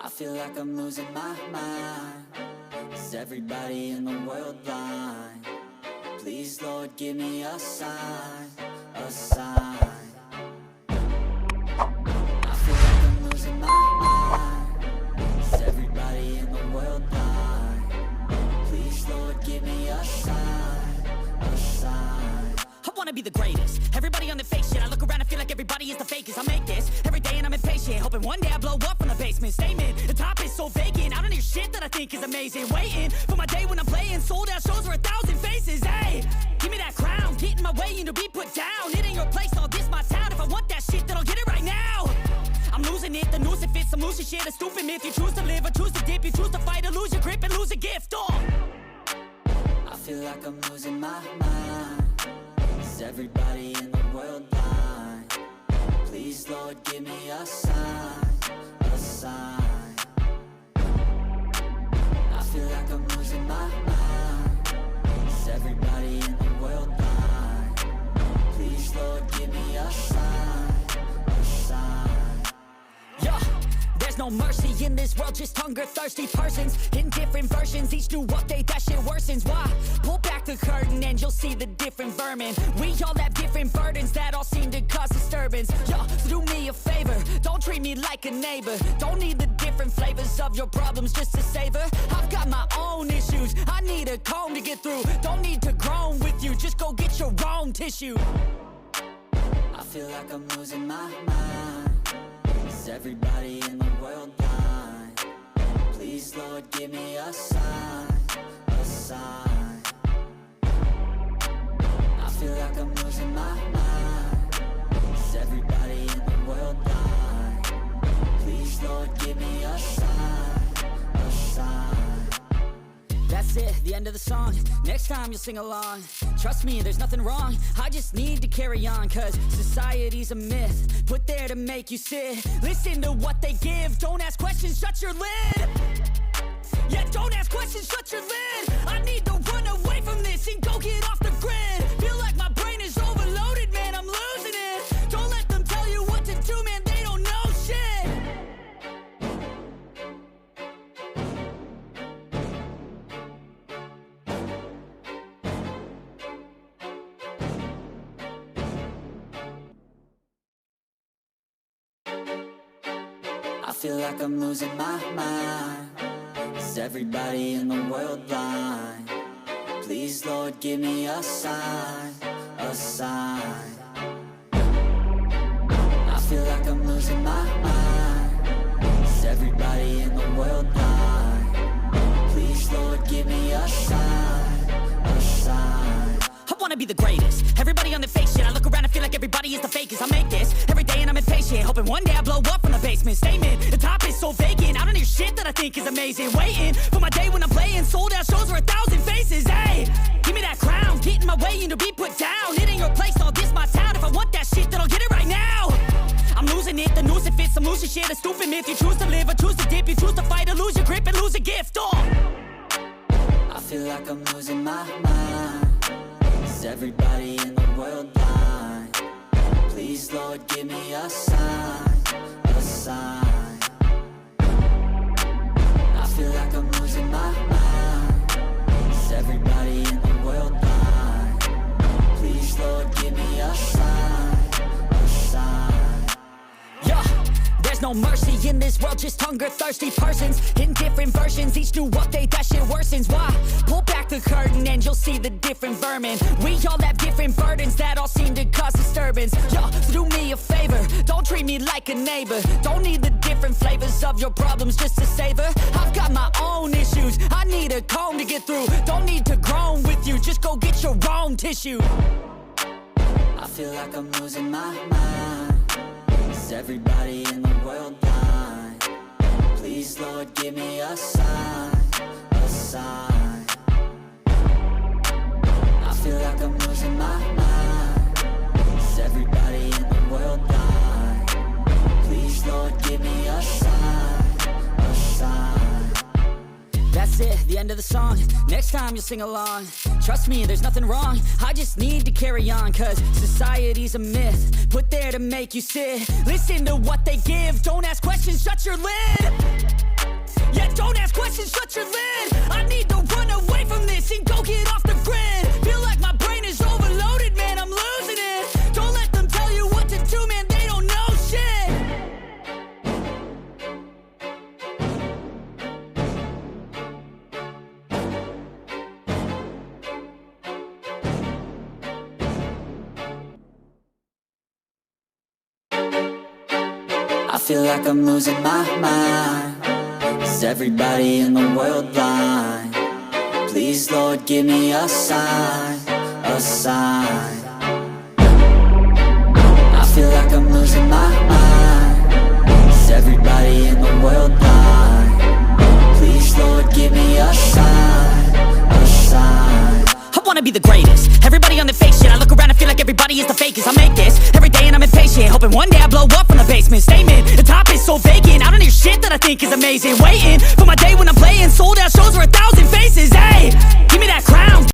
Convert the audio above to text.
I feel like I'm losing my mind. Is everybody in the world blind? Please, Lord, give me a sign, a sign. I feel like I'm losing my mind. Is everybody in the world blind? Please, Lord, give me a sign, a sign. I wanna be the greatest. Everybody on the fake shit. I look around and feel like everybody is the fakest. I make this every day and I'm impatient, hoping one day I blow up from the basement. Statement, the top is so vacant. I don't hear shit that I think is amazing. Waiting for my day when I'm playing sold out shows for 1,000 faces. Hey, give me that crown, get in my way and to be put down. It ain't your place, all this my town. If I want that shit, then I'll get it right now. I'm losing it, the noose it fits. Some losing shit, a stupid myth. You choose to live or choose to dip. You choose to fight or lose your grip and lose a gift. I feel like I'm losing my mind. Is everybody in the world blind? Please, Lord, give me a sign, a sign. I feel like I'm losing my mind. Is everybody in the world blind? Please, Lord, give me a sign, a sign. Yeah. There's no mercy in this world, just hunger-thirsty persons in different versions. Each new update, that shit worsens. Why? Pull back the curtain and you'll see the different vermin. We all have different burdens that all seem to cause disturbance. Yo, do me a favor, don't treat me like a neighbor. Don't need the different flavors of your problems just to savor. I've got my own issues, I need a comb to get through. Don't need to groan with you, just go get your own tissue. I feel like I'm losing my mind. Is everybody in the world blind? Please, Lord, give me a sign, a sign. I feel like I'm losing my mind. Is everybody in the world blind? Please, Lord, give me a sign, a sign. That's it, the end of the song. Next time you'll sing along. Trust me, there's nothing wrong. I just need to carry on, cause society's a myth put there to make you sit. Listen to what they give. Don't ask questions, shut your lid. Yeah, don't ask questions, shut your lid. I need to run away from this and go get off the grid. Feel like my brain is overloaded, man, I'm losing it. Don't let them tell you what to do, man, they don't know shit. I feel like I'm losing my mind. Is everybody in the world blind? Please, Lord, give me a sign, a sign. I feel like I'm losing my mind. Is everybody in the world blind? Please, Lord, give me a sign, a sign. I wanna be the greatest. Everybody on the fake shit. I look around and feel like everybody is the fakest. I make this every day and I'm impatient, hoping one day I blow up from the basement. Statement, the top is so vacant. I don't hear shit that I think is amazing. Waiting for my day when I'm playing sold out shows for 1,000 faces. Hey, give me that crown, get in my way and to be put down. It ain't your place, all this my town. If I want that shit, then I'll get it right now. I'm losing it, the noose it fits. Some losing shit, a stupid myth. You choose to live or choose to dip. You choose to fight or lose your grip and lose a gift. I feel like I'm losing my mind. Is everybody in the world blind? Please, Lord, give me a sign, a sign. I feel like I'm losing my mind. Is everybody in the world blind? Please, Lord, give me a sign, a sign. Yeah. There's no mercy in this world, just hunger-thirsty persons in different versions. Each new update, that shit worsens. Why? Pull back the curtain and you'll see the different vermin. We all have different burdens that all seem to cause disturbance. Yo, do me a favor, don't treat me like a neighbor. Don't need the different flavors of your problems just to savor. I've got my own issues, I need a comb to get through. Don't need to groan with you, just go get your own tissue. I feel like I'm losing my mind. Is everybody in the world blind? Please, Lord, give me a sign, a sign. I feel like I'm losing my mind. Is everybody in the world blind? Please, Lord, give me a sign, a sign. That's it, the end of the song. Next time you'll sing along. Trust me, there's nothing wrong. I just need to carry on, cause society's a myth put there to make you sit. Listen to what they give. Don't ask questions, shut your lid. Don't ask questions, shut your lid. I need to run away from this and go get off the grid. Feel like my brain is overloaded, man, I'm losing it. Don't let them tell you what to do, man, they don't know shit. I feel like I'm losing my mind. Is everybody in the world blind? Please, Lord, give me a sign, a sign. I feel like I'm losing my mind. Is everybody in the world blind? Please, Lord, give me a sign, a sign. I wanna be the greatest. Everybody on the fake shit. I look around and feel like everybody is the fakest. I make this every day and I'm impatient, hoping one day I blow up from the basement. Statement, the top is so vacant. I don't hear shit that I think is amazing. Waiting for my day when